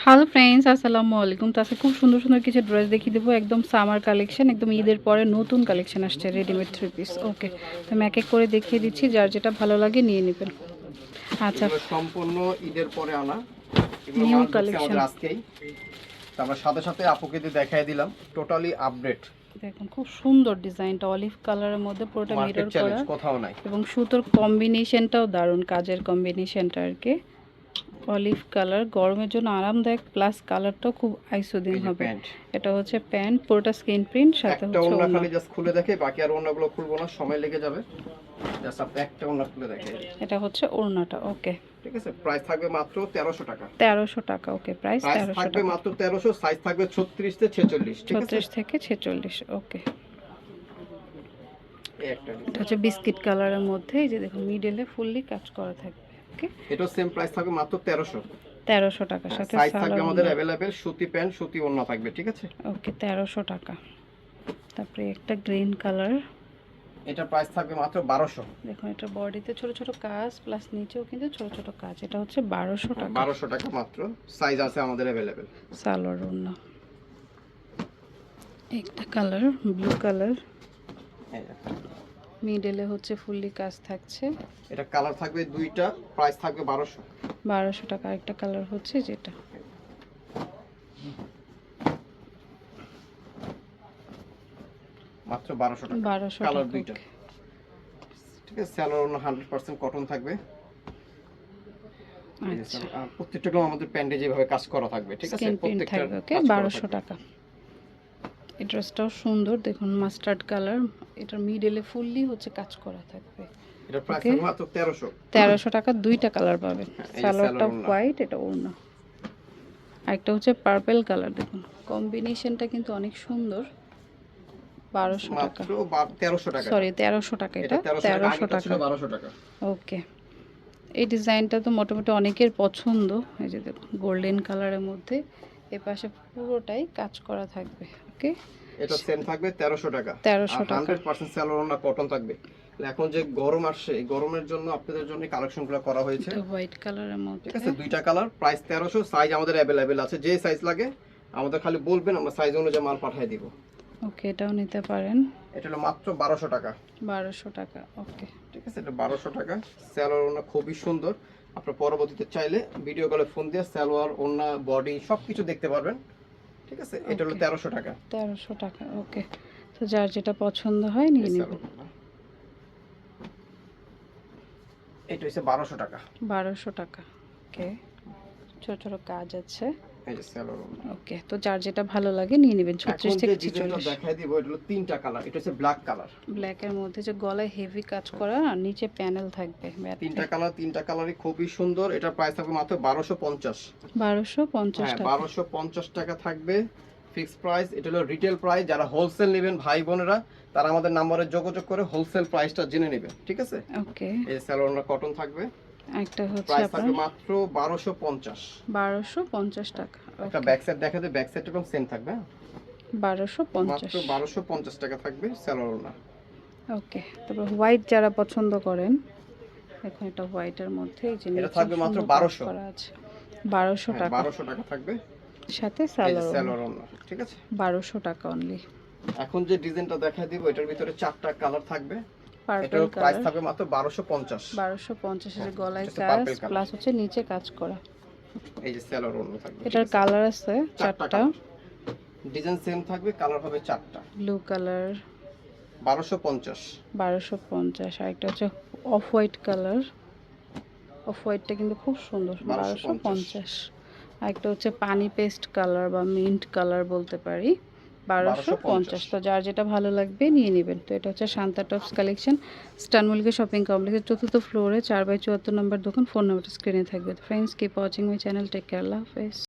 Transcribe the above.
Hello friends, আসসালামু আলাইকুম। তো আজকে খুব সুন্দর সুন্দর কিছু ড্রেস দেখিয়ে দেবো, একদম সামার কালেকশন, একদম ঈদের পরে নতুন কালেকশন আসছে, রেডিমেড 3 পিস। ওকে, তো আমি এক এক করে দেখিয়ে দিচ্ছি, যার যেটা ভালো লাগে নিয়ে নেবেন। আচ্ছা, সম্পূর্ণ ঈদের পরে আনা নিউ কালেকশন আজকেই আমরা সাথে সাথে আপুকে দিয়ে দেখাই দিলাম, টোটালি আপডেট। দেখুন খুব সুন্দর ডিজাইনটা, অলিভ কালারের মধ্যে পুরোটা মিরর করা, কোথাও নাই। এবং সুতোর কম্বিনেশনটাও দারুণ, কাজের কম্বিনেশনটা আর কি। অলিভ কালার, গরমের জন্য আরামদায়ক, প্লাস কালারটাও খুব আইসোদিন হবে। এটা হচ্ছে প্যান্ট, পুরোটা স্ক্রিন প্রিন্ট, সাথে একটা হচ্ছে ওড়না। ওড়না। খালি জাস্ট খুলে দেখে, বাকি আর ওড়নাগুলো খুলবো না, সময় লেগে যাবে। জাস্ট আপনি একটা ওড়না খুলে দেখে। এটা হচ্ছে ওড়নাটা। ওকে, ঠিক আছে, প্রাইস থাকবে মাত্র 1300 টাকা। 1300 টাকা। ওকে, প্রাইস 1300 থাকবে টাকা, মাত্র 1300। সাইজ থাকবে 36 থেকে 46। ঠিক আছে, 36 থেকে 46। ওকে, এই একটা এটা হচ্ছে বিস্কিট কালারের মধ্যে, এই যে দেখুন মিডলে ফুললি কাজ করা থাকবে। ওকে, এটা সেম প্রাইস থাকবে মাত্র 1300। 1300 টাকার সাথে সাইজ থাকবে সালোয়ার আমাদের अवेलेबल, সুতি প্যান্ট সুতি ওড়না থাকবে। ঠিক আছে, ওকে, 1300 টাকা। তারপরে একটা গ্রিন কালার, এটা প্রাইস থাকবে মাত্র 1200। দেখুন এটা বডিতে ছোট ছোট কাজ, প্লাস নিচেও কিন্তু ছোট ছোট কাজ। এটা হচ্ছে 1200 টাকা। 1200 টাকা মাত্র। সাইজ আছে আমাদের अवेलेबल। সালোয়ার ওড়না, একটা কালার ব্লু কালার, মিডলে হচ্ছে ফুললি কাজ থাকছে। এটা কালার থাকবে দুইটা, প্রাইস থাকবে 1200। 1200 টাকা। একটা কালার হচ্ছে যেটা মাত্র 1200 টাকা। 1200 কালার টাকা। দুইটা। ঠিক আছে, সালোয়ার 100% কটন থাকবে। আচ্ছা, প্রত্যেকটা আমাদের প্যান্ডে যেভাবে কাজ করা থাকবে। ঠিক আছে, প্রত্যেকটা থাকবে। ওকে, 1200 টাকা। এই ড্রেসটাও সুন্দর, দেখুন মাস্টার্ড কালার, এটার মিডলে ফুললি হচ্ছে কাজ করা থাকবে। এটা প্রাইস থাকবে মাত্র 1300। 1300 টাকা। দুইটা কালার পাবেন, সালোয়ারটা হোয়াইট, এটা ওড়না। আরেকটা হচ্ছে পার্পল কালার, দেখুন কম্বিনেশনটা কিন্তু অনেক সুন্দর। 1200 টাকা, মাত্র 1300 টাকা। সরি 1300 টাকা। এটা 1300 টাকা। 1200 টাকা। ওকে, এই ডিজাইনটা তো মোটামুটি অনেকের পছন্দ। এই যে দেখুন গোল্ডেন কালারের মধ্যে এই পাশে পুরোটাই কাজ করা থাকবে। ওকে, এটা সেম থাকবে 1300 টাকা। 1300 টাকা। 100% সালোয়ার না কটন থাকবে। এখন যে গরম আসছে, এই গরমের জন্য আপনাদের জন্য কালেকশনগুলো করা হয়েছে। এটা হোয়াইট কালারের মধ্যে। ঠিক আছে, দুইটা কালার, প্রাইস 1300। সাইজ আমাদের अवेलेबल আছে, যে সাইজ লাগে আমাদের খালি বলবেন, আমরা সাইজ অনুযায়ী মাল পাঠিয়ে দিব। ওকে, এটাও নিতে পারেন। এটা হলো মাত্র 1200 টাকা। 1200 টাকা। ওকে, ঠিক আছে, এটা 1200 টাকা। সালোয়ার ওড়না খুবই সুন্দর। আপনারা পরবর্তীতে চাইলে ভিডিও কলে ফোন দিয়ে সালোয়ার ওড়না বডি সবকিছু দেখতে পারবেন। ঠিক আছে, এটা হলো 1300 টাকা। 1300 টাকা। ওকে, তো যার যেটা পছন্দ হয় নিয়ে নেবেন। এটা হচ্ছে 1200 টাকা। 1200 টাকা। ওকে, ছোট ছোট কাজ আছে। এই যে সালোয়ার ওড়না। ওকে, তো যার যেটা ভালো লাগে নিয়ে নেবেন। 36 থেকে 46। দেখাই দিব, এটা হলো তিনটা কালার। এটা হচ্ছে ব্ল্যাক কালার, ব্ল্যাকের মধ্যে যে গলায় হেভি কাজ করা আর নিচে প্যানেল থাকবে। তিনটা কালারই খুবই সুন্দর। এটা প্রাইস থাকবে মাত্র 1250। 1250 টাকা। 1250 টাকা থাকবে ফিক্সড প্রাইস। এটা হলো রিটেল প্রাইস। যারা হোলসেল নেবেন ভাই বোনেরা, তারা আমাদের নম্বরে যোগাযোগ করে হোলসেল প্রাইসটা জেনে নেবেন। ঠিক আছে, ওকে, এই সালোয়ারটা কটন থাকবে। একটা হচ্ছে প্রাইস থাকবে আপনার মাত্র 1250। 1250 টাকা। একটা ব্যাক সাইড দেখাতে, ব্যাক সাইড এবং সেম থাকবে। 1250 মাত্র 1250 টাকা থাকবে সালোয়ারটা। ওকে, তারপর হোয়াইট যারা পছন্দ করেন, দেখুন এটা হোয়াইটের মধ্যে এই যে এটা থাকবে মাত্র 1200 করা আছে। 1200 টাকা। 1200 টাকা থাকবে সাথে সালোয়ারটা। ঠিক আছে, 1200 টাকা অনলি। এখন যে ডিজাইনটা দেখাই দিব, এটার ভিতরে চারটা কালার থাকবে। পার্পল এটার প্রাইস কালার, থাকবে মাত্র 1250। 1250 এর গলায় এটা কাজ, purple color। প্লাস হচ্ছে নিচে কাজ করা। এই যে সালোয়ার ওড়না থাকবে। এটার কালার আছে চারটা। ডিজাইন সেম থাকবে, কালার হবে চারটা। Blue colour 1250। 1250। আর একটা হচ্ছে অফ হোয়াইট কালার, অফ হোয়াইটটা কিন্তু খুব সুন্দর। 1250। আর একটা হচ্ছে পানি পেস্ট কালার বা মিন্ট কালার বলতে পারি। 1250। তো যার যেটা ভালো লাগবে নিয়ে নেবেন। তো এটা হচ্ছে শান্তা টপস কালেকশন, স্টানমুলকে শপিং কমপ্লেক্সের 4th ফ্লোরে 4/74 নম্বর দোকান। ফোন নাম্বারটা স্ক্রিনে থাকবে। তো friends, keep watching my channel. Take care, আল্লাহ হাফেজ।